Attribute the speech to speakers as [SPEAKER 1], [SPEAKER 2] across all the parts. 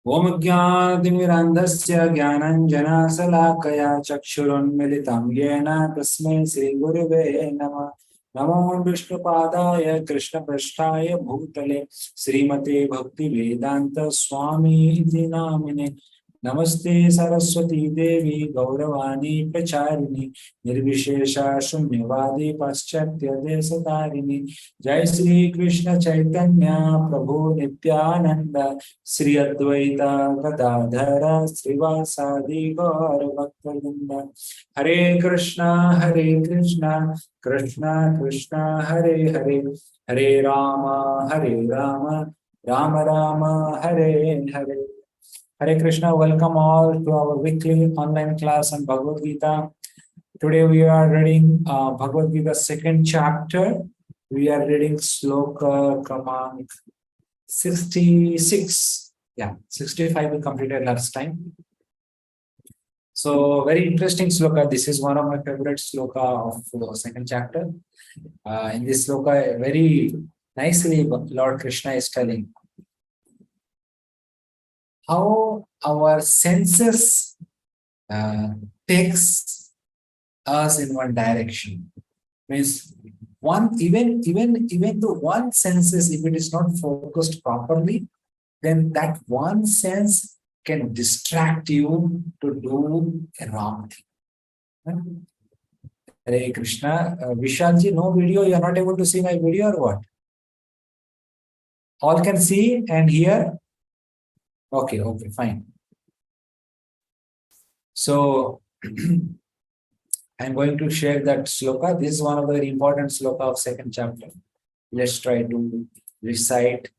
[SPEAKER 1] ओम ज्ञानतिमिरान्धस्य ज्ञानाञ्जनशलाकया चक्षुरुन्मिलितं येन तस्मै श्रीगुरुवे नमः। नमो विष्णुपादाय कृष्णपृष्ठाय भूतले श्रीमते भक्तिवेदान्त स्वामी इति नामिने। नमस्ते सरस्वती देवी गौरवाणी प्रचारिणी निर्विशेषा शून्यवादी पाश्चात्य देशतारिणी। जय श्री कृष्ण चैतन्य प्रभु नित्यानंद श्री अद्वैत गदाधर श्रीवासादि गौर भक्तवृंद। हरे कृष्णा कृष्णा कृष्णा हरे हरे, हरे Ram Ram Ram Hare Hare. Hare Krishna, welcome all to our weekly online class on Bhagavad Gita. Today we are reading Bhagavad Gita second chapter. We are reading sloka Kramank 66. Yeah, 65 we completed last time. So very interesting sloka. This is one of my favorite sloka of the second chapter. In this sloka, very nicely Lord Krishna is telling how our senses takes us in one direction. Means even the one senses, if it is not focused properly, then that one sense can distract you to do a wrong thing. Hare Krishna. Vishalji, no video. You are not able to see my video or what? All can see and hear. Okay, fine. So I'm going to share that sloka. This is one of the very important sloka of second chapter. Let's try to recite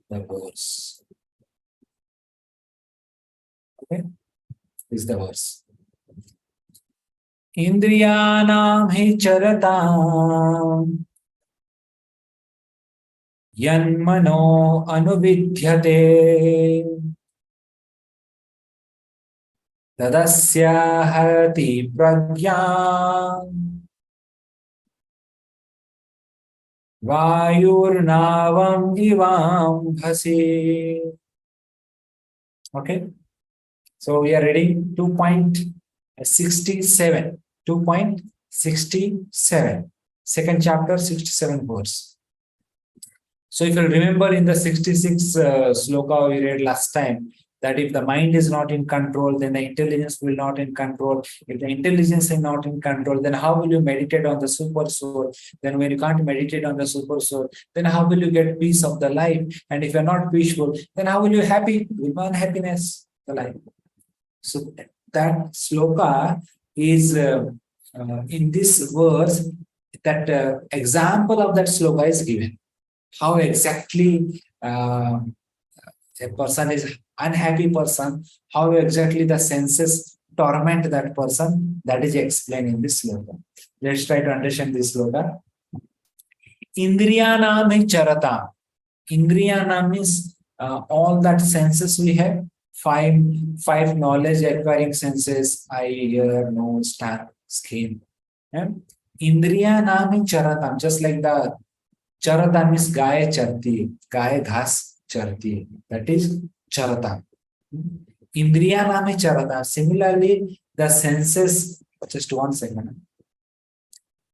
[SPEAKER 1] the verse. Okay, this is the verse. Indriyanam hi charatam yanmano anuvidhyate Tadasya harati pragyam vayurnavam ivam bhasi. Okay, so we are reading 2.67. 2.67. Second chapter, 67 verse. So if you remember in the 66 sloka we read last time, that if the mind is not in control, then the intelligence will not in control. If the intelligence is not in control, then how will you meditate on the super soul? Then when you can't meditate on the super soul, then how will you get peace of the life? And if you're not peaceful, then how will you happy? Will you unhappiness the life? So that sloka is in this verse, that example of that sloka is given. How exactly a person is unhappy person, how exactly the senses torment that person, that is explained in this sloka. Let's try to understand this sloka. Indriyanam hi charata. Indriyanam means all that senses we have, five knowledge acquiring senses, eye, ear, nose, tongue, skin. Indriyanam hi charatam, just like the charatam means gaye charti, gaye ghas charti, that is charata. Indriyanam hi charata. Similarly, the senses, just 1 second.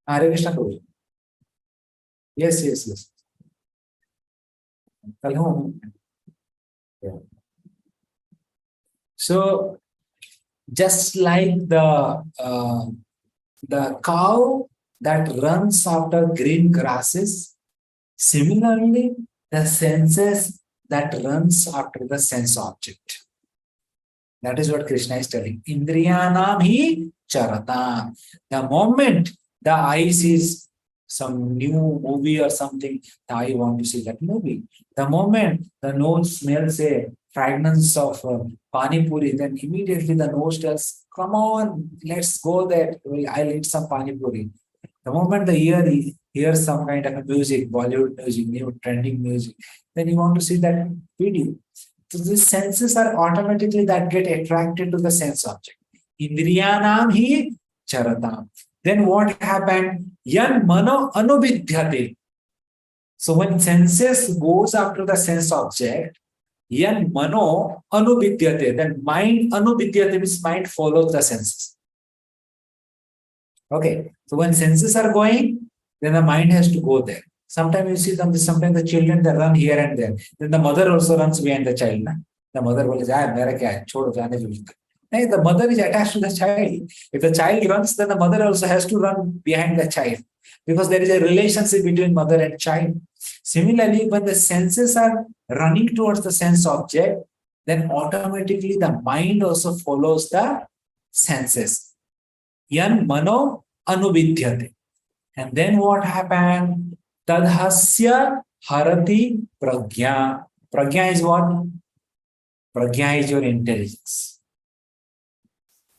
[SPEAKER 1] Hare Krishna Prabhu. Yes. So just like the cow that runs after green grasses, similarly the senses that runs after the sense object. That is what Krishna is telling. Indriyanam hi charata. The moment the eye sees some new movie or something, the eye want to see that movie. The moment the nose smells a fragrance of pani puri, then immediately the nose tells, come on, let's go there. I'll eat some pani puri. The moment the ear hears some kind of music, Bollywood music, new trending music, then you want to see that video. So the senses are automatically that get attracted to the sense object. Indriyanam hi charatam. Then what happened? Yan mano anubidhyate. So when senses goes after the sense object, Yan mano anuvidyate. Then mind anuvidyate means mind follows the senses. Okay. So when senses are going, then the mind has to go there. Sometimes you see them, sometimes the children they run here and there. Then the mother also runs behind the child. Na? The mother will say, "Mera kya hai? Chodo jaane do." Hey, the mother is attached to the child. If the child runs, then the mother also has to run behind the child because there is a relationship between mother and child. Similarly, when the senses are running towards the sense object, then automatically the mind also follows the senses. Yan mano anuvidyate. And then what happened? Tadhasya harati pragya. Pragya is what? Pragya is your intelligence.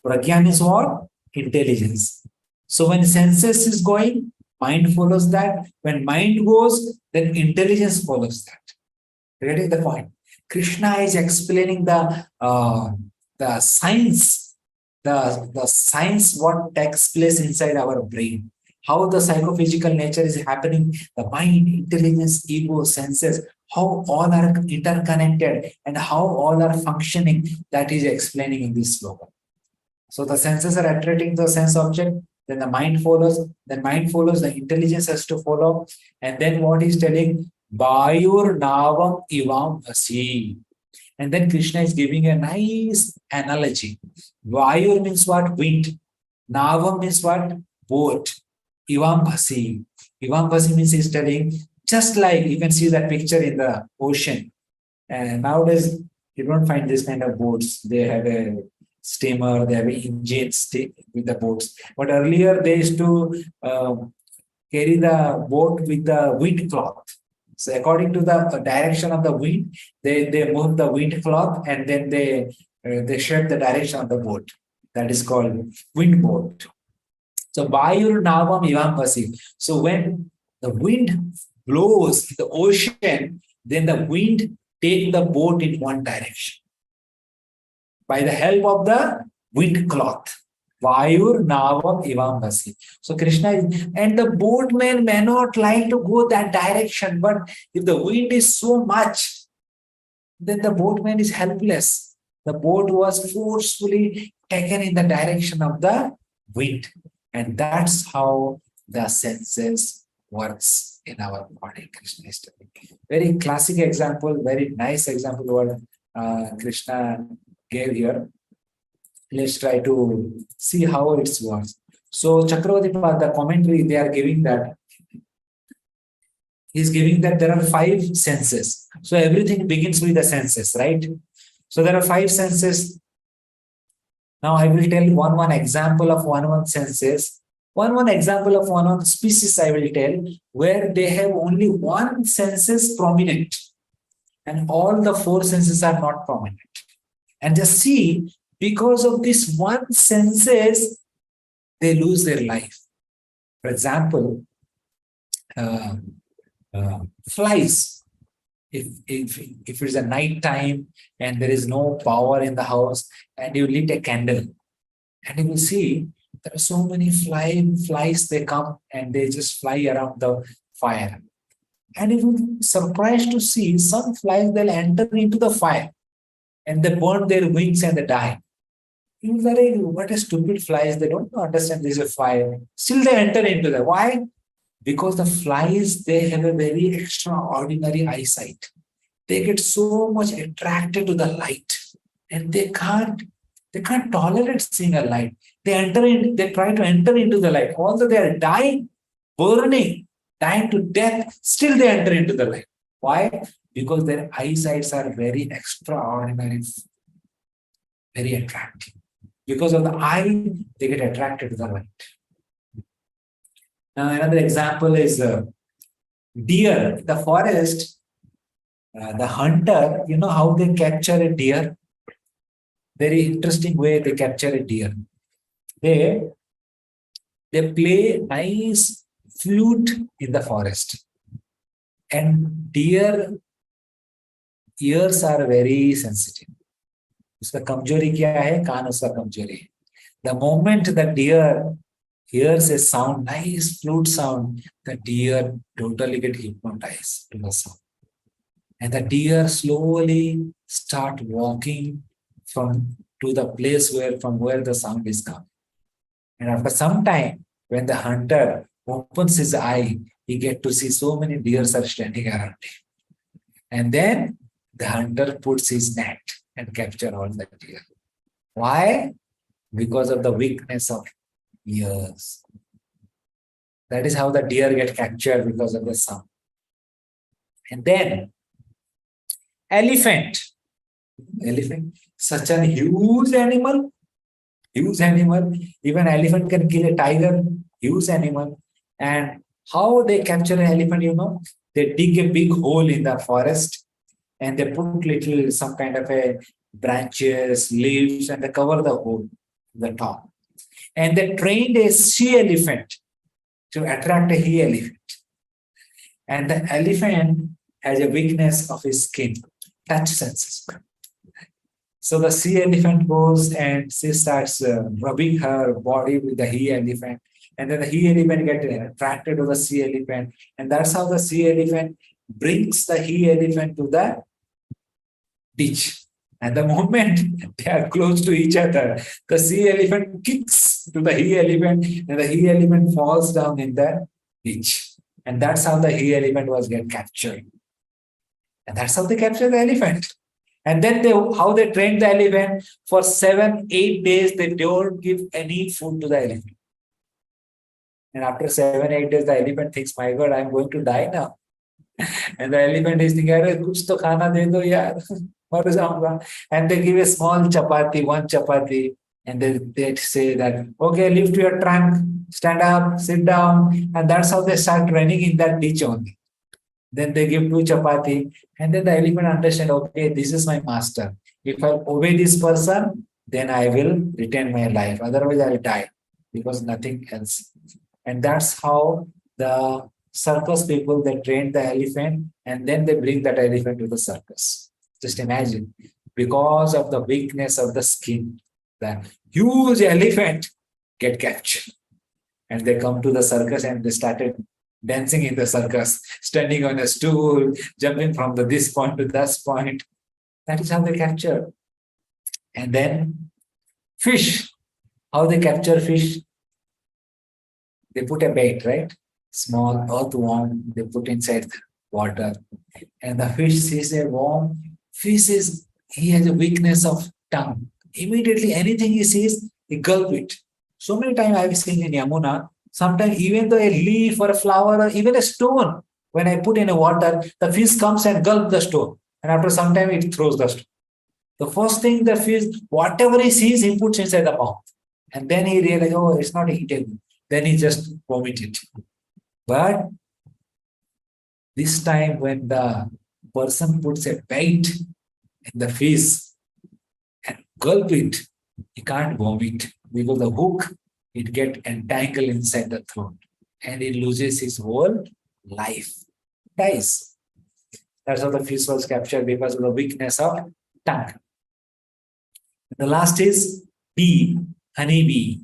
[SPEAKER 1] Pragyan is what? Intelligence. So when senses is going, mind follows that. When mind goes, then intelligence follows that. Getting the point? Krishna is explaining the science, the science what takes place inside our brain. How the psychophysical nature is happening, the mind, intelligence, ego, senses, how all are interconnected and how all are functioning, that is explaining in this slogan. So the senses are attracting the sense object, then the mind follows, the intelligence has to follow. And then what he's telling, Bayur Navam Ivam Asi. And then Krishna is giving a nice analogy. Vayur means what? Wind. Navam means what? Boat. Ivam Bhasi. Ivam Bhasi means he's telling, just like you can see that picture in the ocean. And nowadays, you don't find this kind of boats. They have a steamer, they have an engine with the boats. But earlier, they used to carry the boat with the wind cloth. So according to the direction of the wind, they move the wind cloth and then they shape the direction of the boat. That is called wind boat. So Vayur Navam Ivam Vasi. So when the wind blows in the ocean, then the wind takes the boat in one direction by the help of the wind cloth. Vayur Navam Ivam Vasi. So Krishna is, and the boatman may not like to go that direction, but if the wind is so much, then the boatman is helpless. The boat was forcefully taken in the direction of the wind. And that's how the senses works in our body. Krishna is telling. Very classic example, very nice example what Krishna gave here. Let's try to see how it works. So Chakravarti, the commentary they are giving that he's giving that there are 5 senses. So everything begins with the senses, right? So there are 5 senses. Now I will tell one example of one senses. One example of one species I will tell where they have only one senses prominent and all the 4 senses are not prominent. And just see, because of this one senses, they lose their life. For example, flies. If it's a night time and there is no power in the house and you lit a candle and you will see there are so many flies, they come and they just fly around the fire. And you will be surprised to see some flies, they'll enter into the fire and they burn their wings and they die. You will say, what a stupid flies, they don't understand this is a fire. Still they enter into that. Why? Because the flies, they have a very extraordinary eyesight. They get so much attracted to the light and they can't tolerate seeing a light. They try to enter into the light. Although they are dying, burning, dying to death, still they enter into the light. Why? Because their eyesights are very extraordinary, very attractive. Because of the eye, they get attracted to the light. Now, another example is deer. The forest, the hunter, you know how they capture a deer? Very interesting way they capture a deer. They play nice flute in the forest. And deer ears are very sensitive. उसका कमजोरी क्या है? कान उसका कमजोरी है. The moment the deer hears a sound, nice flute sound, the deer totally get hypnotized to the sound. And the deer slowly start walking from to the place from where the sound is coming. And after some time, when the hunter opens his eye, he get to see so many deers are standing around him. And then the hunter puts his net and capture all the deer. Why? Because of the weakness of ears. That is how the deer get captured, because of the sound. And then elephant, such a huge animal, even elephant can kill a tiger, huge animal. And how they capture an elephant, they dig a big hole in the forest and they put little some kind of a branches, leaves, and they cover the hole, the top. And they trained a she elephant to attract a he elephant. And the elephant has a weakness of his skin, touch senses. So the she elephant goes and she starts rubbing her body with the he elephant. And then the he elephant gets attracted to the she elephant. And that's how the she elephant brings the he elephant to the ditch. And the moment they are close to each other, the she elephant kicks to the he elephant and the he elephant falls down in the ditch. And that's how the he elephant was get captured. And that's how they capture the elephant. And then how they train the elephant for 7-8 days, they don't give any food to the elephant. And after 7-8 days, the elephant thinks, my God, I'm going to die now. And the elephant is thinking, kuch to khana de do yaar, mar jaunga. And they give a small chapati, one chapati, and they say that, okay, lift your trunk, stand up, sit down. And that's how they start training in that ditch only. Then they give 2 chapati, and then the elephant understand, okay, this is my master. If I obey this person, then I will retain my life. Otherwise, I'll die because nothing else. And that's how the circus people, they train the elephant and then they bring that elephant to the circus. Just imagine, because of the weakness of the skin, the huge elephant get captured. And they come to the circus and they started dancing in the circus, standing on a stool, jumping from this point to that point. That is how they capture. And then fish, how they capture fish? They put a bait, right? Small earthworm, they put inside water. And the fish sees a worm. He has a weakness of tongue. Immediately, anything he sees, he gulp it. So many times I've seen in Yamuna, sometimes even though a leaf or a flower or even a stone, when I put in a water, the fish comes and gulp the stone. And after some time, it throws the stone. The first thing the fish, whatever he sees, he puts inside the mouth. And then he realizes, oh, it's not eatable. Then he just vomit it. But this time when the person puts a bait in the fish and gulp it, he can't vomit because the hook, it gets entangled inside the throat and he loses his whole life, dies. That's how the fish was captured, because of the weakness of tongue. The last is bee, honeybee,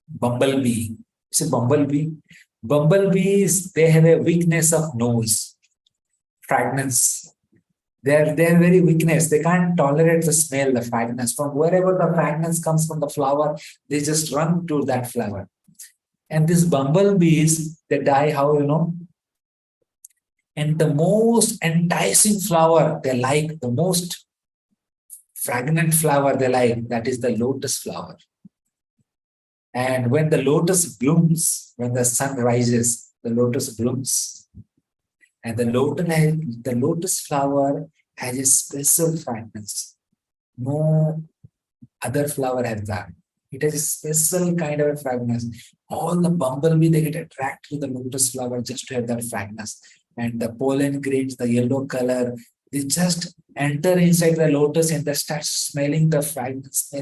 [SPEAKER 1] bumblebee. It's a bumblebee. Bumblebees, they have a weakness of nose, fragrance. They're very weakness. They can't tolerate the smell, the fragrance. From wherever the fragrance comes from the flower, they just run to that flower. And these bumblebees, they die how? And the most enticing flower they like, the most fragrant flower they like, that is the lotus flower. And when the lotus blooms, when the sun rises, the lotus blooms. And the lotus flower has a special fragrance. No other flower has that. It has a special kind of a fragrance. All the bumblebee, they get attracted to the lotus flower just to have that fragrance. And the pollen grains, the yellow color, they just enter inside the lotus and they start smelling the fragrance.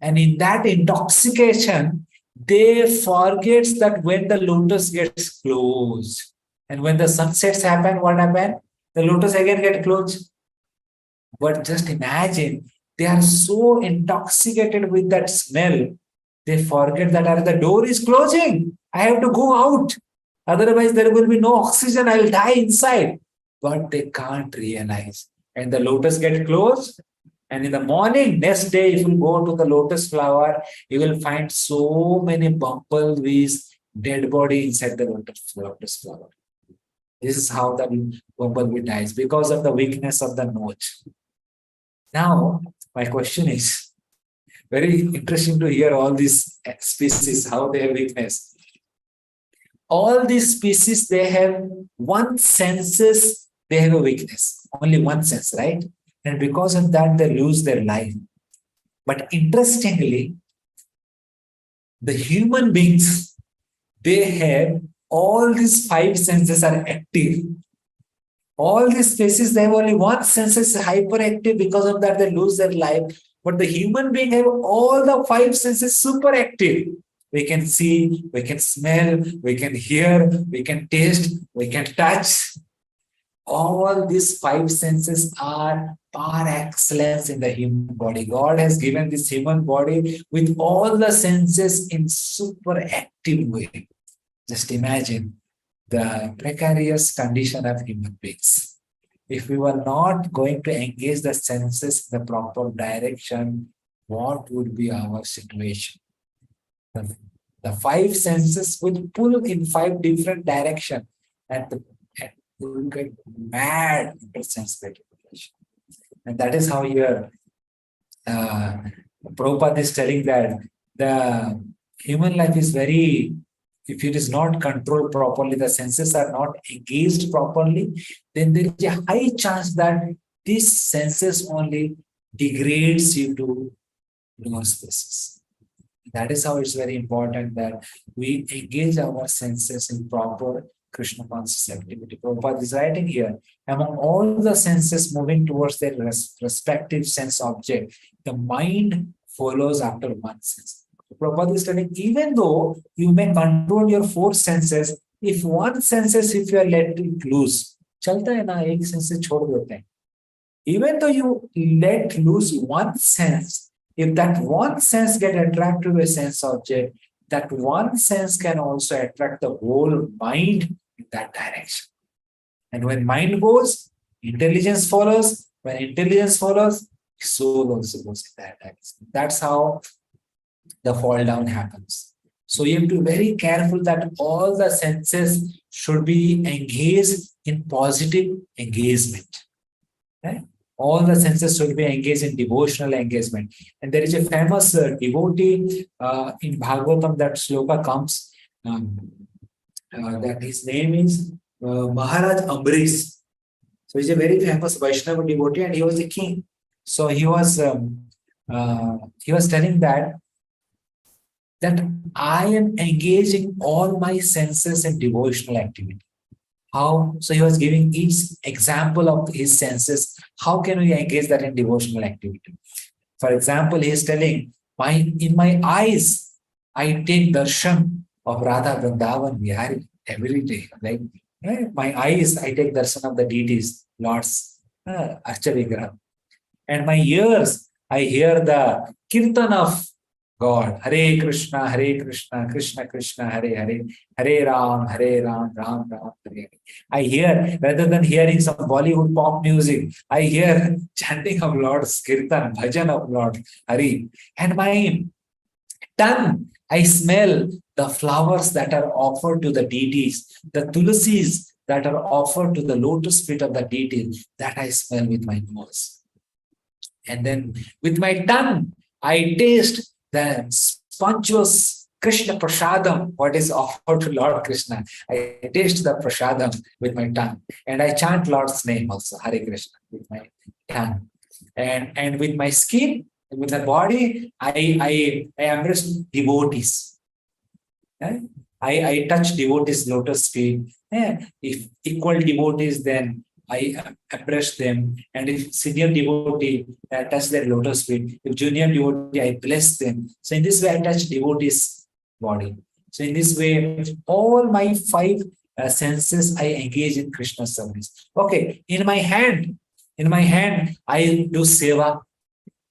[SPEAKER 1] And in that intoxication, they forget that when the lotus gets closed and when the sunsets happen, what happens? The lotus again gets closed. But just imagine, they are so intoxicated with that smell, they forget that the door is closing. I have to go out. Otherwise, there will be no oxygen. I will die inside. but they can't realize. And the lotus get closed. And in the morning, next day, if you go to the lotus flower, you will find so many bumblebees, dead body inside the lotus flower. This is how the bumblebee dies because of the weakness of the nose. Now, my question is very interesting to hear all these species, how they have weakness. All these species, they have one senses, they have a weakness, only one sense, right? And because of that, they lose their life. But interestingly, the human beings, they have all these five senses are active. All these species, they have only one sense is hyperactive. Because of that, they lose their life. But the human being have all the five senses super active. We can see, we can smell, we can hear, we can taste, we can touch. All these five senses are par excellence in the human body. God has given this human body with all the senses in super active way. Just imagine the precarious condition of human beings. If we were not going to engage the senses in the proper direction, what would be our situation? The five senses will pull in five different directions, and we will get mad into sense gratification. And that is how your Prabhupada is telling that the human life is very, if it is not controlled properly, the senses are not engaged properly, then there is a high chance that these senses only degrades you to lower spaces. That is how it's very important that we engage our senses in proper Krishna conscious activity. Prabhupada is writing here, among all the senses moving towards their respective sense object, the mind follows after one sense. Prabhupada is telling, even though you may control your four senses, if one senses, if you are let it loose, chalta hai na, ek sense se chhod dete hain. Even though you let loose one sense, if that one sense get attracted to a sense object, that one sense can also attract the whole mind in that direction. And when mind goes, intelligence follows. When intelligence follows, soul also goes in that direction. That's how the fall down happens. So you have to be very careful that all the senses should be engaged in positive engagement. Right? All the senses should be engaged in devotional engagement. And there is a famous devotee in Bhagavatam, that sloka comes, that his name is Maharaj Ambarish. So he's a very famous Vaishnava devotee and he was a king. So he was telling that I am engaging all my senses in devotional activity. How? So he was giving each example of his senses. How can we engage that in devotional activity? For example, he is telling, in my eyes, I take darshan of Radha Vrindavan Vihari every day. Like my eyes, I take darshan of the deities, Lord's Archavigraha. And my ears, I hear the kirtan of God. Hare Krishna, Krishna Krishna, Hare Hare, Hare Ram, Ram Ram, Hare Hare. I hear, rather than hearing some Bollywood pop music, I hear chanting of Lord's Kirtan, bhajan of Lord Hari. And my tongue, I smell the flowers that are offered to the deities, the tulasis that are offered to the lotus feet of the deities, that I smell with my nose. And then with my tongue, I taste the spongeous Krishna prasadam, what is offered to Lord Krishna. I taste the prasadam with my tongue. And I chant Lord's name also, Hare Krishna, with my tongue. And with my skin, with the body, I embrace devotees. I touch devotees' lotus feet. If equal devotees, then I embrace them. And if senior devotee, I touch their lotus feet. If junior devotee, I bless them. So in this way, I touch devotees' body. So in this way, all my five senses, I engage in Krishna service. Okay, in my hand, I do seva.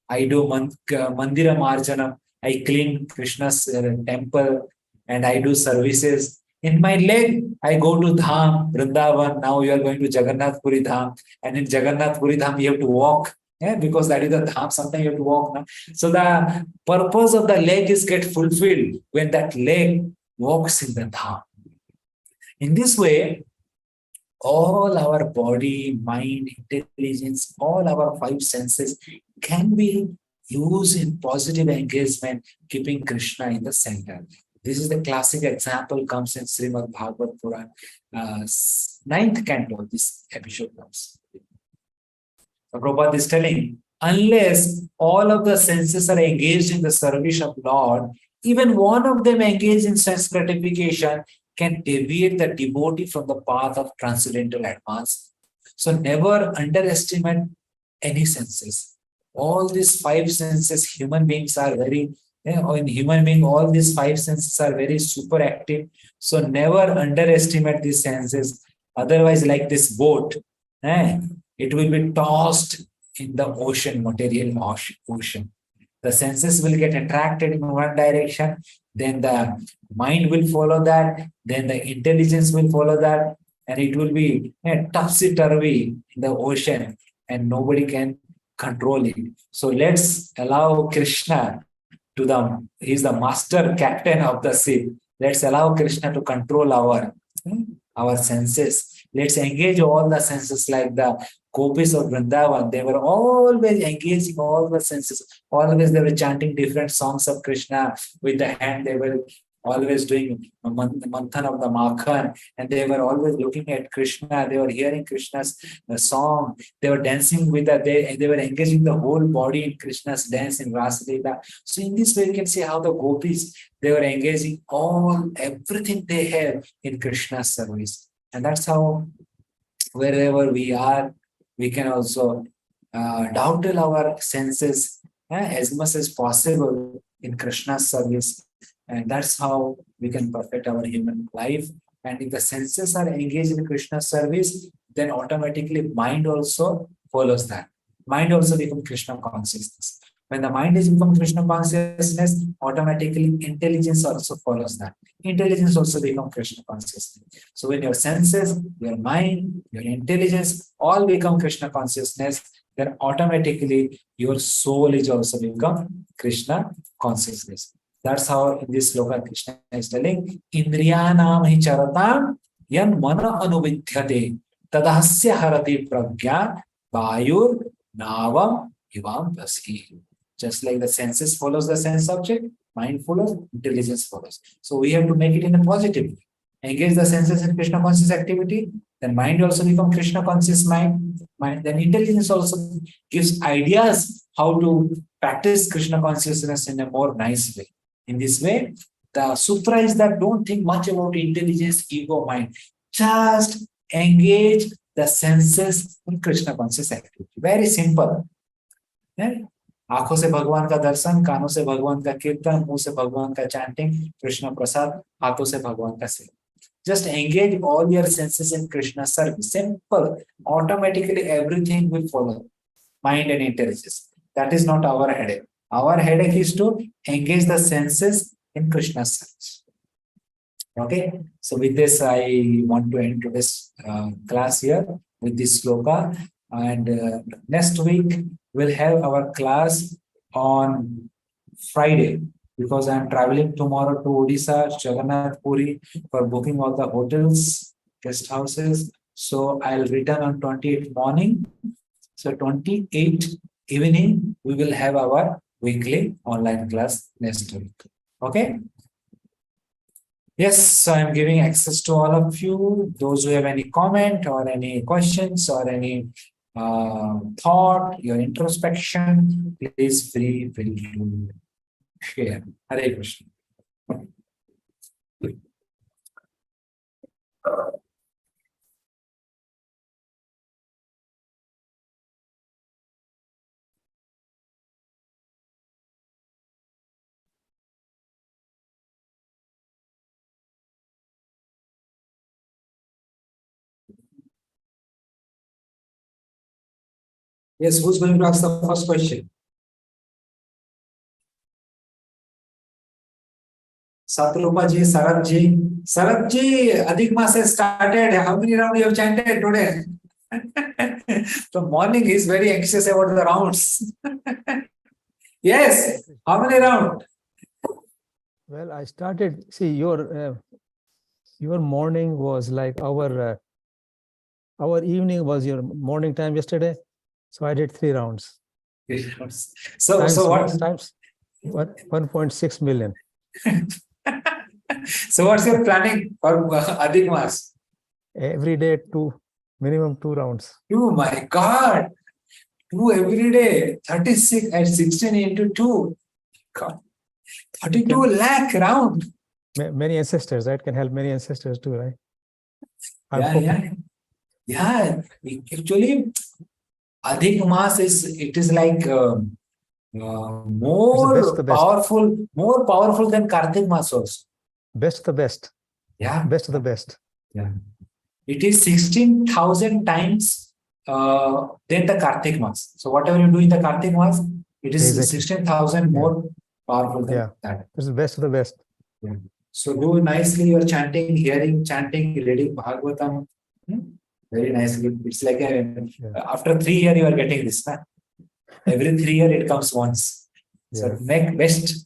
[SPEAKER 1] I do mandira marjana. I clean Krishna's temple and I do services. In my leg, I go to Dham, Vrindavan. Now you are going to Jagannath Puri Dham. And in Jagannath Puri Dham, you have to walk. Yeah, because that is the Dham. Sometimes you have to walk. No? So the purpose of the leg is get fulfilled when that leg walks in the Dham. In this way, all our body, mind, intelligence, all our five senses can be used in positive engagement, keeping Krishna in the center. This is the classic example comes in Srimad Bhagavad Puran, ninth canto, this episode comes. So Prabhupada is telling, unless all of the senses are engaged in the service of Lord, even one of them engaged in sense gratification can deviate the devotee from the path of transcendental advance. So never underestimate any senses. All these five senses, human beings are very, in human being, all these five senses are very super active. So never underestimate these senses. Otherwise, like this boat, it will be tossed in the ocean, material ocean. The senses will get attracted in one direction, then the mind will follow that, then the intelligence will follow that, and it will be topsy-turvy in the ocean, and nobody can control it. So let's allow Krishna to he's the master captain of the ship. Let's allow Krishna to control our senses. Let's engage all the senses like the gopis of Vrindavan. They were always engaging all the senses. Always they were chanting different songs of Krishna with the hand. They were always doing manthan of the makhan, and they were always looking at Krishna. They were hearing Krishna's song. They were dancing with they were engaging the whole body in Krishna's dance in Rasalila. So in this way, you can see how the gopis, they were engaging everything they have in Krishna's service. And that's how wherever we are, we can also dawdle our senses as much as possible in Krishna's service. And that's how we can perfect our human life. And if the senses are engaged in Krishna's service, then automatically mind also follows that. Mind also becomes Krishna consciousness. When the mind is become Krishna consciousness, automatically intelligence also follows that. Intelligence also becomes Krishna consciousness. So when your senses, your mind, your intelligence all become Krishna consciousness, then automatically your soul is also become Krishna consciousness. That's how in this sloka Krishna is telling, Indriyanam hi charatam yan mana anuvidhyate tadasya harati pragya vayur navam ivam pasi. Just like the senses follows the sense object, mind follows, intelligence follows. So we have to make it in a positive way. Engage the senses in Krishna conscious activity, then mind also become Krishna conscious mind. Then intelligence also gives ideas how to practice Krishna consciousness in a more nice way. In this way, the sutra is that don't think much about intelligence, ego, mind. Just engage the senses in Krishna conscious activity. Very simple. आंखों से भगवान का दर्शन, कानों से भगवान का कीर्तन, मुंह से भगवान का चैंटिंग, कृष्ण प्रसाद, हाथों से भगवान का seven. Just engage all your senses in Krishna service. Simple. Automatically everything will follow. Mind and intelligence. That is not our headache. Our headache is to engage the senses in Krishna service. Okay. So with this, I want to end today's class here with this sloka. And next week, we'll have our class on Friday because I'm traveling tomorrow to Odisha, Jagannath Puri for booking all the hotels, guest houses. So I'll return on 28th morning. So 28th evening, we will have our weekly online class next week. Okay. Yes, so I'm giving access to all of you. Those who have any comment or any questions or any thought, your introspection, please feel free to share. Hare Krishna. Yes, who's going to ask the first question? Satrupa ji, Sarat ji, Adhik Maas has started. How many rounds you have chanted today? The morning is very anxious about the rounds. Yes, how many rounds?
[SPEAKER 2] Well, I started. See, your morning was like our evening was your morning time yesterday. So I did 3 rounds.
[SPEAKER 1] So what?
[SPEAKER 2] Times what? 1.6 million.
[SPEAKER 1] So what's your planning for Adhik Maas?
[SPEAKER 2] Every day, minimum 2 rounds.
[SPEAKER 1] Oh my God. 2 every day. 36 and 16 into 2. God. 32 lakh round.
[SPEAKER 2] Many ancestors, right? Can help many ancestors too, right?
[SPEAKER 1] Yeah. Actually, Adhik Maas is like more powerful than Kartik Maas also.
[SPEAKER 2] Best the best.
[SPEAKER 1] Yeah.
[SPEAKER 2] Best of the best.
[SPEAKER 1] Yeah. It is 16,000 times than the Kartik Maas. So whatever you do in the Kartik Maas, it is exactly 16,000 more powerful than that.
[SPEAKER 2] It's the best of the best.
[SPEAKER 1] Yeah. So do nicely your chanting, chanting, reading Bhagavatam. Very nicely. It's like after 3 years you are getting this. Huh? Every 3 years it comes once. So make best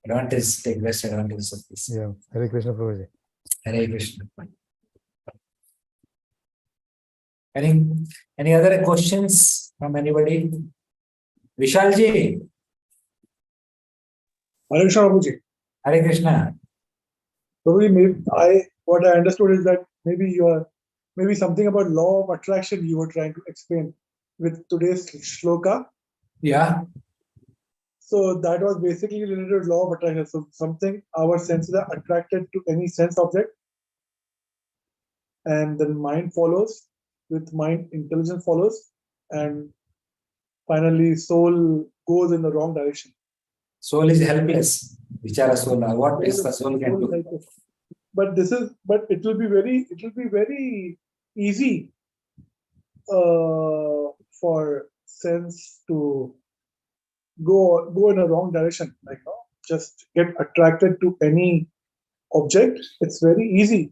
[SPEAKER 1] advantage, take best advantage of this.
[SPEAKER 2] Yeah. Hare Krishna Prabhuji.
[SPEAKER 1] Hare Krishna. Any other questions from anybody? Vishalji.
[SPEAKER 3] Hare Krishna Prabhuji.
[SPEAKER 1] Hare Krishna.
[SPEAKER 3] Prabhuji, what I understood is that maybe something about law of attraction you were trying to explain with today's shloka.
[SPEAKER 1] Yeah.
[SPEAKER 3] So that was basically related to law of attraction. So something, our senses are attracted to any sense object, and then mind follows. With mind, intelligence follows, and finally soul goes in the wrong direction.
[SPEAKER 1] Soul is helpless. Vichara soul. What is the soul can do?
[SPEAKER 3] But it will be very easy for sense to go in a wrong direction. Like just get attracted to any object. It's very easy.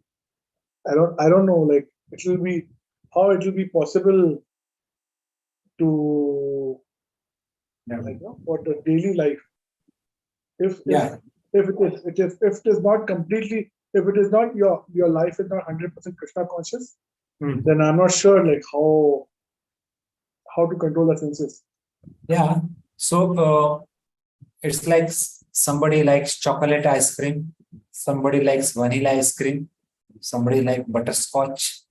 [SPEAKER 3] I don't know. Like how it will be possible to for the daily life. If it is not completely, if it is not your life is not 100% Krishna conscious, then I'm not sure like how to control the senses.
[SPEAKER 1] Yeah. So it's like somebody likes chocolate ice cream, somebody likes vanilla ice cream, somebody likes butterscotch.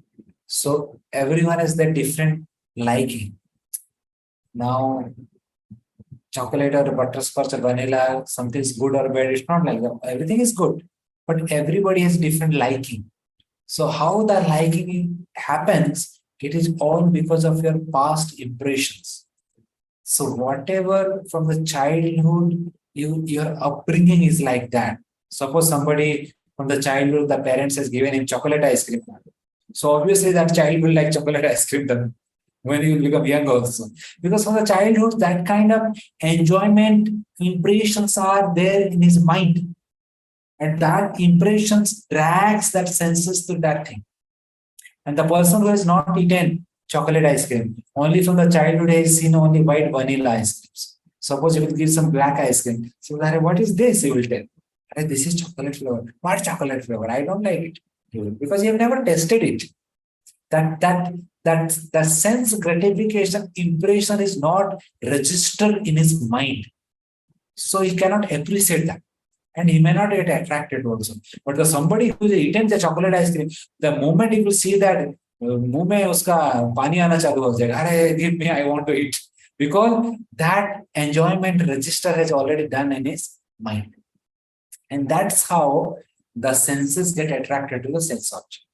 [SPEAKER 1] So everyone has their different liking. Now, chocolate or butterscotch or vanilla, something is good or bad. It's not like that. Everything is good, but everybody has different liking. So how the liking happens, it is all because of your past impressions. So whatever from the childhood, your upbringing is like that. Suppose somebody from the childhood, the parents has given him chocolate ice cream. So obviously that child will like chocolate ice cream then when you become young also. Because from the childhood, that kind of enjoyment impressions are there in his mind. And that impressions drags that senses to that thing. And the person who has not eaten chocolate ice cream, only from the childhood has seen only white vanilla ice creams. Suppose you will give some black ice cream. So what is this? You will tell. This is chocolate flavor. What chocolate flavor? I don't like it. Because you have never tested it. That sense gratification impression is not registered in his mind. So he cannot appreciate that. And he may not get attracted also. But the somebody who is eaten the chocolate ice cream, the moment he will see that, मुंह में उसका पानी आना चालू हो जाएगा. अरे, give me, I want to eat. Because that enjoyment register has already done in his mind. And that's how the senses get attracted to the sense object.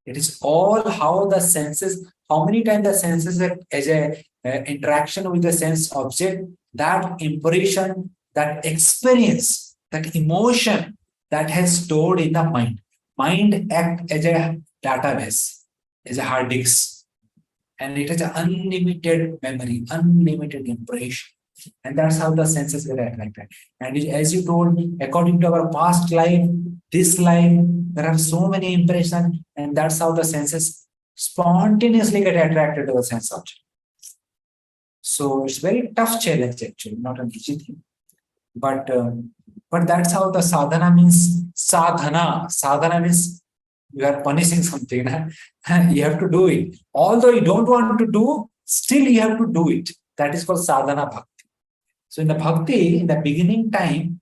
[SPEAKER 1] It is all how the senses, how many times the senses as a interaction with the sense object, that impression, that experience, that emotion that has stored in the mind. Mind act as a database, as a hard disk, and it has an unlimited memory, unlimited impression. And that's how the senses get attracted. And as you told, according to our past life, this life, there are so many impressions, and that's how the senses spontaneously get attracted to the sense object. So it's very tough challenge actually, not an easy thing. But that's how the sadhana means sadhana. Sadhana means you are punishing something. You have to do it. Although you don't want to do, still you have to do it. That is called sadhana bhakti. So in the bhakti, in the beginning time,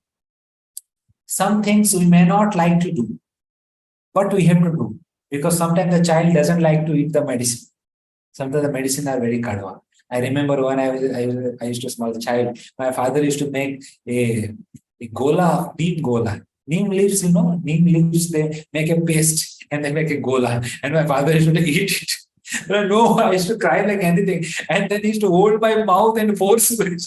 [SPEAKER 1] some things we may not like to do, but we have to do. Because sometimes the child doesn't like to eat the medicine. Sometimes the medicine are very kadwa. I remember when I used to small child, my father used to make a gola, neem gola. Neem leaves, neem leaves, they make a paste and they make a gola. And my father used to eat it. No, I used to cry like anything. And then he used to hold my mouth and force me.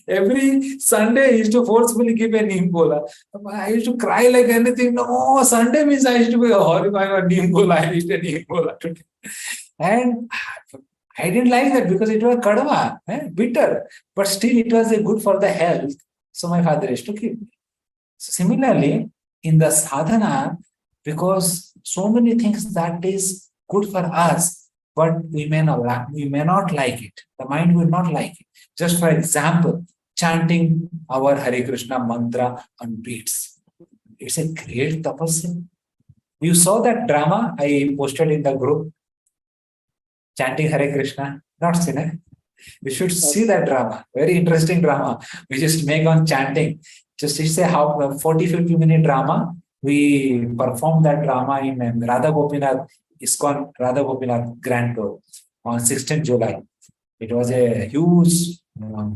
[SPEAKER 1] Every Sunday, he used to forcefully give a neem gola. I used to cry like anything. No, Sunday means I used to be horrified about neem gola. I eat a neem gola today. And I didn't like that because it was kadwa, bitter. But still, it was good for the health. So my father used to keep. So similarly, in the sadhana, because so many things that is good for us, but we may not like it. The mind will not like it. Just for example, chanting our Hare Krishna mantra on beats. It's a great tapasya. You saw that drama I posted in the group, chanting Hare Krishna. Not seen it. You should see that drama. Very interesting drama. We just make on chanting. Just say how 40-50 minute drama. We perform that drama in Radha Gopinath, ISKCON Radha Gopinath Grand Tour on 16th July. It was a huge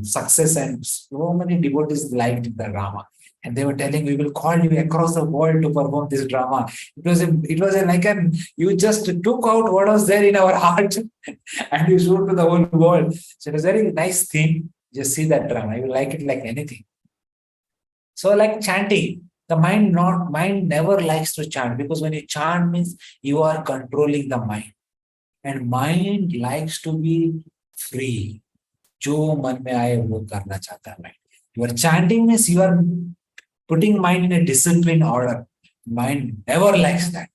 [SPEAKER 1] success and so many devotees liked the drama. And they were telling, we will call you across the world to perform this drama. It was you just took out what was there in our heart and you showed to the whole world. So it was a very nice thing. Just see that drama. You will like it like anything. So like chanting, the mind never likes to chant because when you chant means you are controlling the mind. And mind likes to be free. जो मन में आए वो करना चाहता है mind. You are chanting means you are putting mind in a disciplined order. Mind never likes that.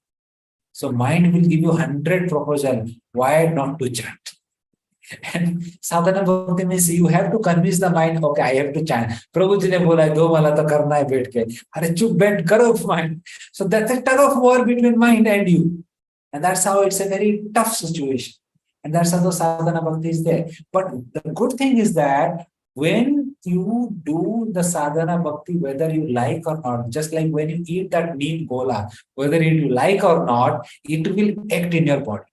[SPEAKER 1] So mind will give you 100 proposal why not to chant. And sadhana bhakti means you have to convince the mind, okay, I have to chant. Prabhu ji ne bola hai, do mala to karna hai बैठ के. अरे चुप बैठ करो mind. So that's a tug of war between mind and you. And that's how it's a very tough situation. And that's how the sadhana bhakti is there. But the good thing is that when you do the sadhana bhakti, whether you like or not, just like when you eat that neem gola, whether you like or not, it will act in your body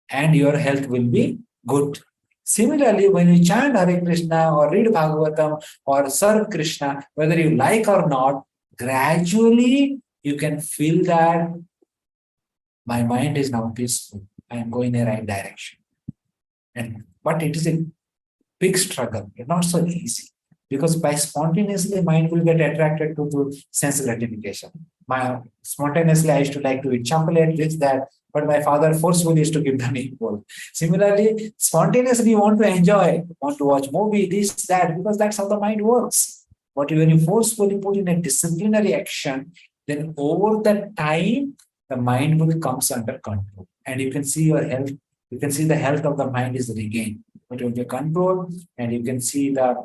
[SPEAKER 1] and your health will be good. Similarly, when you chant Hare Krishna or read Bhagavatam or serve Krishna, whether you like or not, gradually you can feel that my mind is now peaceful. I am going in the right direction. But it is a big struggle. It's not so easy. Because by spontaneously, mind will get attracted to sense gratification. Spontaneously, I used to like to eat chocolate, this, that, but my father forcefully used to give them equal. Similarly, spontaneously, you want to enjoy, want to watch movie, this, that, because that's how the mind works. But when you forcefully put in a disciplinary action, then over the time, the mind will comes under control. And you can see your health, you can see the health of the mind is regained. It will be controlled, and you can see the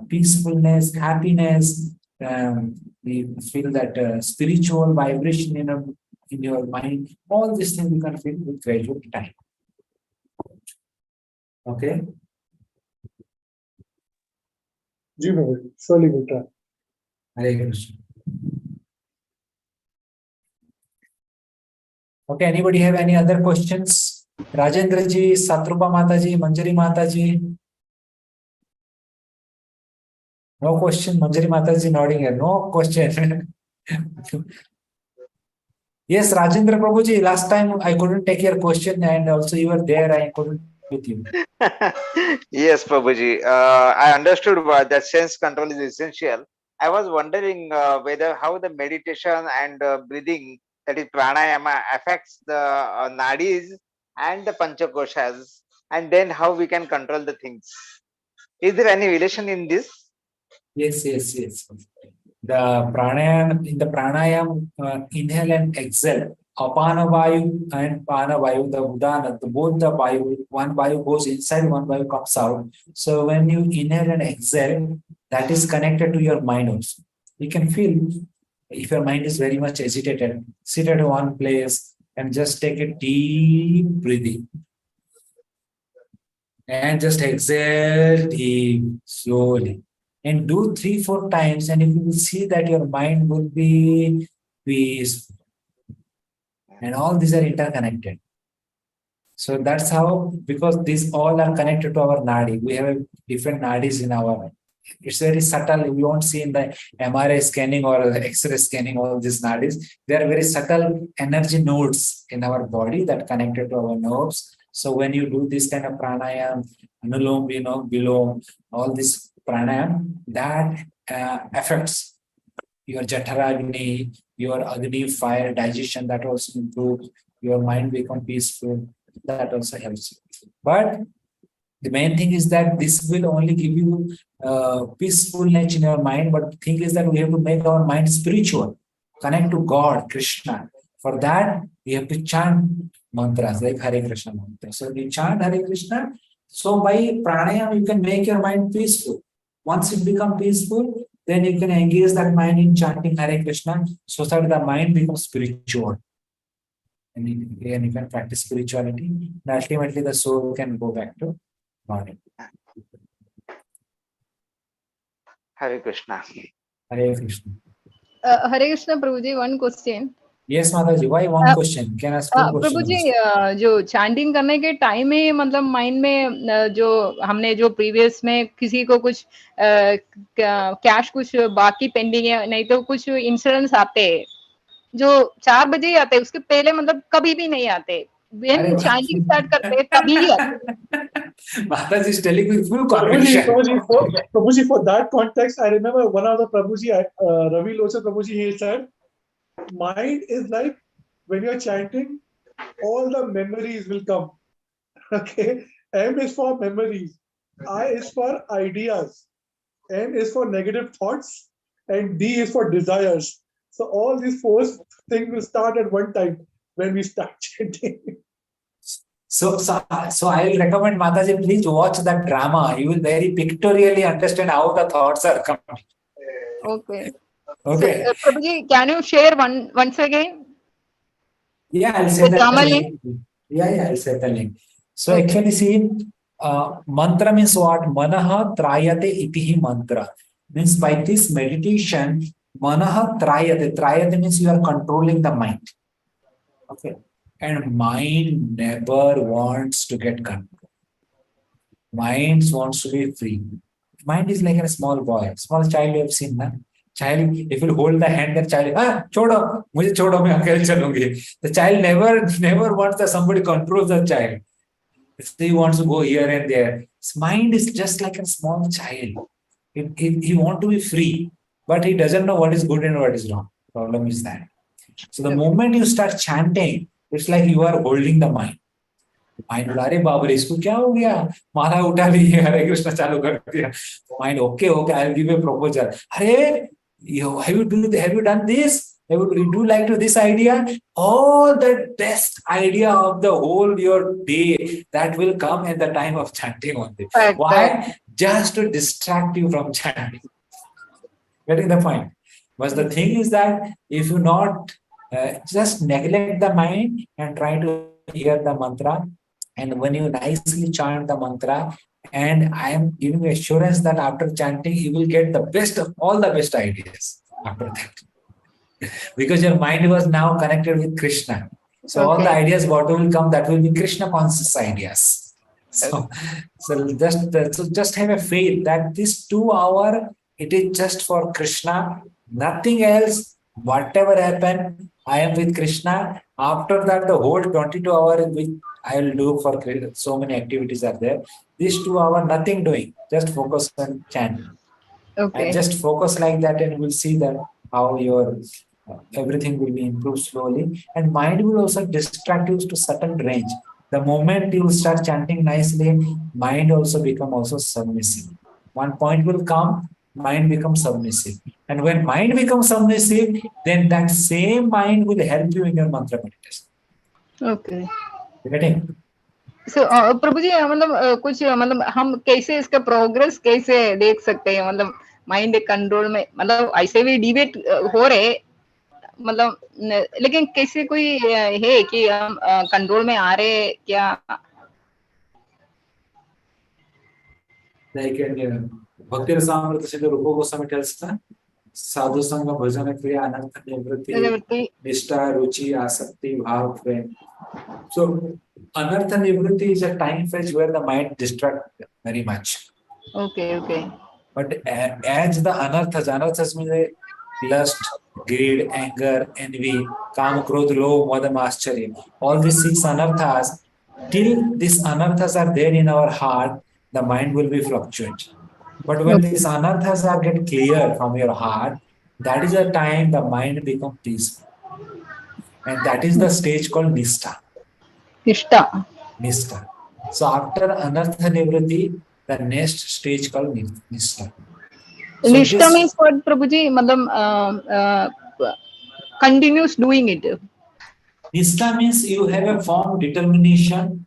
[SPEAKER 1] peacefulness, happiness. You feel that spiritual vibration in your mind. All these things you can feel with gradual time. Okay.
[SPEAKER 3] Ji Bhagavan, surely will try.
[SPEAKER 1] Hare Krishna. Okay. Anybody have any other questions? Rajendra ji, Satrupa Mata ji, Manjari Mata ji. No question. Manjari Mata ji nodding here. No question. Yes, Rajendra Prabhu ji. Last time I couldn't take your question, and also you were there. I couldn't with you.
[SPEAKER 4] Yes, Prabhuji. I understood that sense control is essential. I was wondering whether how the meditation and breathing, that is pranayama, affects the nadis and the panchakoshas, and then how we can control the things. Is there any relation in this?
[SPEAKER 1] Yes, yes, yes. The pranayam, in the pranayam, inhale and exhale. Apana vayu and pana vayu, the udana, both the vayu, one vayu goes inside, one vayu comes out. So when you inhale and exhale, that is connected to your mind also. You can feel if your mind is very much agitated, sit at one place and just take a deep breathing. And just exhale deep, slowly. And do 3-4 times, and you will see that your mind will be peaceful. And all these are interconnected. So that's how, because these all are connected to our nadi. We have different nadis in our. It's very subtle. You won't see in the MRI scanning or X-ray scanning all these nadis. They are very subtle energy nodes in our body that connected to our nerves. So when you do this kind of pranayam, anulom, bilom, all this pranayam, that affects your Jataragni, your Agni fire, digestion, that also improves. Your mind become peaceful. That also helps. But the main thing is that this will only give you peacefulness in your mind. But the thing is that we have to make our mind spiritual, connect to God, Krishna. For that, we have to chant mantras like Hare Krishna mantra. So we chant Hare Krishna. So by pranayam, you can make your mind peaceful. Once it becomes peaceful, then you can engage that mind in chanting Hare Krishna so that the mind becomes spiritual. And you can practice spirituality. And ultimately, the soul can go back to God.
[SPEAKER 4] Hare Krishna.
[SPEAKER 1] Hare Krishna.
[SPEAKER 5] Hare Krishna, Prabhuji, one question.
[SPEAKER 1] Yes, Mataji. Why one question? Can I ask two questions?
[SPEAKER 5] प्रभु जी जो chanting करने के time में मतलब mind में जो हमने जो previous में किसी को कुछ कैश कुछ बाकी पेंडिंग है नहीं तो कुछ इंश्योरेंस आते हैं जो 4 बजे ही आते हैं उसके पहले मतलब कभी भी नहीं आते when चैंटिंग स्टार्ट करते हैं तभी ही आते
[SPEAKER 1] Mataji is telling with full
[SPEAKER 3] Prabhuji,
[SPEAKER 1] conviction.
[SPEAKER 3] Prabhuji, for that context, I remember one of the Prabhuji, Ravi Lochar Prabhuji, he said, mind is like when you're chanting, all the memories will come. Okay, M is for memories, I is for ideas, N is for negative thoughts, and D is for desires. So all these 4 things will start at one time when we start chanting.
[SPEAKER 1] So I will recommend Mataji, please watch that drama. You will very pictorially understand how the thoughts are coming.
[SPEAKER 5] Okay.
[SPEAKER 1] Okay.
[SPEAKER 5] So, Prabhuji, can you share once again?
[SPEAKER 1] Yeah, I'll say
[SPEAKER 5] The
[SPEAKER 1] that
[SPEAKER 5] drama
[SPEAKER 1] link. Yeah, I'll say the link. So
[SPEAKER 5] Okay.
[SPEAKER 1] actually, see, mantra means what? Manaha trayate itihi mantra. Means by this meditation, manaha trayate. Trayate means you are controlling the mind. Okay. And mind never wants to get control. Mind wants to be free. Mind is like a small boy, small child you have seen, na? Child, if you hold the hand, the child, chodo, mujhe chodo, main akele chalungi. The child never wants that somebody controls the child. He wants to go here and there. His mind is just like a small child. He wants to be free, but he doesn't know what is good and what is wrong. Problem is that. So the moment you start chanting, it's like you are holding the mind. Mind बोला अरे बाप रे इसको क्या हो गया माला उठा ली हरे कृष्ण चालू कर दिया mind okay I will give a proposal अरे have you done this would you like to this idea all the best idea of the whole your day that will come at the time of chanting only. Why? Just to distract you from chanting. Getting the point? But the thing is that if you not just neglect the mind and try to hear the mantra, and when you nicely chant the mantra, and I am giving you assurance that after chanting, you will get the best of all the best ideas after that. Because your mind was now connected with Krishna. So all the ideas, what will come, that will be Krishna conscious ideas. So just have a faith that this 2 hour, it is just for Krishna, nothing else. Whatever happen, I am with Krishna. After that, the whole 22 hours which I will do for so many activities are there. These 2 hours, nothing doing, just focus on chanting.
[SPEAKER 5] Okay.
[SPEAKER 1] And just focus like that, and we'll see that how your everything will be improved slowly. And mind will also distract you to certain range. The moment you start chanting nicely, mind also become also submissive. One point will come, mind becomes submissive. And when mind becomes submissive, then that same mind will help you in your mantra meditation.
[SPEAKER 5] Okay.
[SPEAKER 1] You getting?
[SPEAKER 5] So, प्रभु जी मतलब कुछ मतलब हम कैसे इसका progress कैसे देख सकते हैं मतलब माइंड कंट्रोल में मतलब ऐसे भी डिबेट हो रहे मतलब लेकिन कैसे कोई है कि हम कंट्रोल में आ रहे क्या
[SPEAKER 1] Like in Bhakti Rasamrita Siddha Rupa Goswami tells us, Sadhu Sangha Bhajana Kriya Anartha Nivritti Nishta Ruchi Asakti Bhav Prem. So Anartha Nivritti is a time phase where the mind distracts very much.
[SPEAKER 5] Okay, okay.
[SPEAKER 1] But as the anarthas means lust, greed, anger, envy, kama, krodh, lobh, mada, mascharya. All these 6 anarthas, till these anarthas are there in our heart, the mind will be fluctuate. But when these anarthas are get clear from your heart, that is the time the mind becomes peaceful. And that is the stage called Nishta.
[SPEAKER 5] Nishta.
[SPEAKER 1] Nishta. So after anartha nivritti, the next stage called Nishta. So
[SPEAKER 5] Nishta means what, Prabhuji? Continues doing it.
[SPEAKER 1] Nishta means you have a firm determination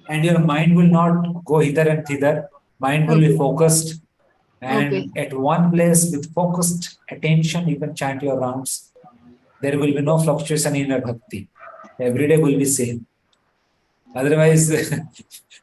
[SPEAKER 1] and your mind will not go hither and thither. Mind will be focused and at one place with focused attention, you can chant your rounds. There will be no fluctuation in your bhakti. Every day will be same. Otherwise,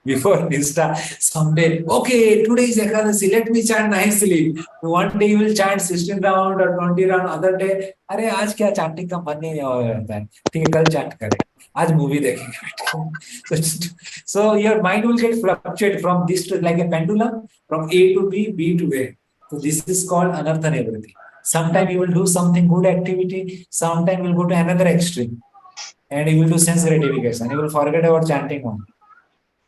[SPEAKER 1] before Nishta, someday, okay, today is Ekadasi, let me chant nicely. One day you will chant 16 round or 20 round, other day, अरे आज क्या chanting का मन नहीं होता है, ठीक है कल chant करें, आज movie देखेंगे. So your mind will get fluctuate from this to like a pendulum, from A to B, B to A. So this is called anartha nivritti. Sometime you will do something good activity, sometime you will go to another extreme. And you will do sense gratification. You will forget about chanting one.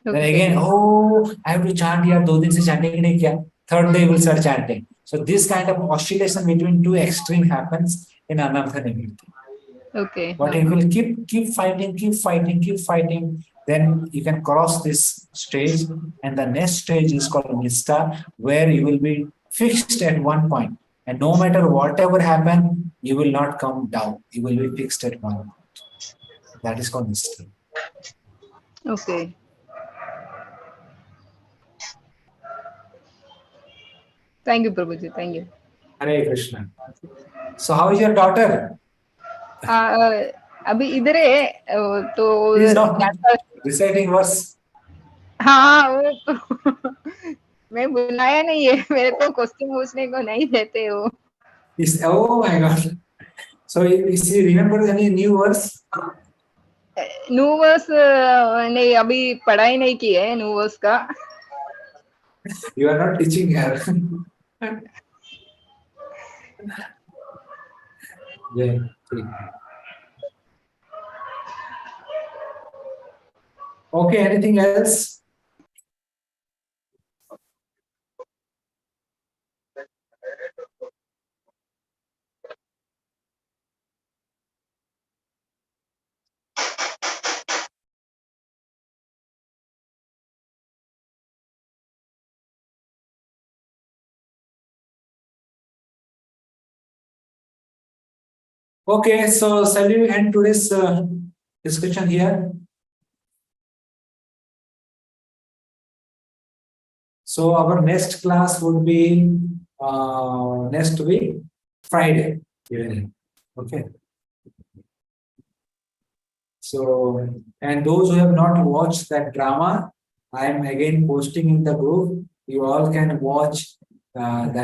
[SPEAKER 1] Then again, oh, I have to chant here. 2 दिन से chanting नहीं किया. Third day you will start chanting. So this kind of oscillation between two extremes happens in anartha nivritti.
[SPEAKER 5] Okay.
[SPEAKER 1] But if you will keep fighting, then you can cross this stage. And the next stage is called Nishta, where you will be fixed at one point. And no matter whatever happen, you will not come down. You will be fixed at one point. That is called Nishta.
[SPEAKER 5] Okay. Thank you, Prabhuji. Thank you.
[SPEAKER 1] Hare Krishna. So how is your daughter?
[SPEAKER 5] अभी इधर है तो
[SPEAKER 1] She is not reciting verse.
[SPEAKER 5] हाँ वो मैं बुलाया नहीं है मेरे को क्वेश्चन पूछने को नहीं देते वो.
[SPEAKER 1] Oh my God. So is she remembers any new verse?
[SPEAKER 5] New verse नहीं अभी पढ़ाई नहीं की है न्यू वर्स का.
[SPEAKER 1] You are not teaching her. Yeah. Okay, anything else? Okay, so shall we end today's discussion here? So our next class would be next week, Friday evening. Okay. So, and those who have not watched that drama, I am again posting in the group. You all can watch that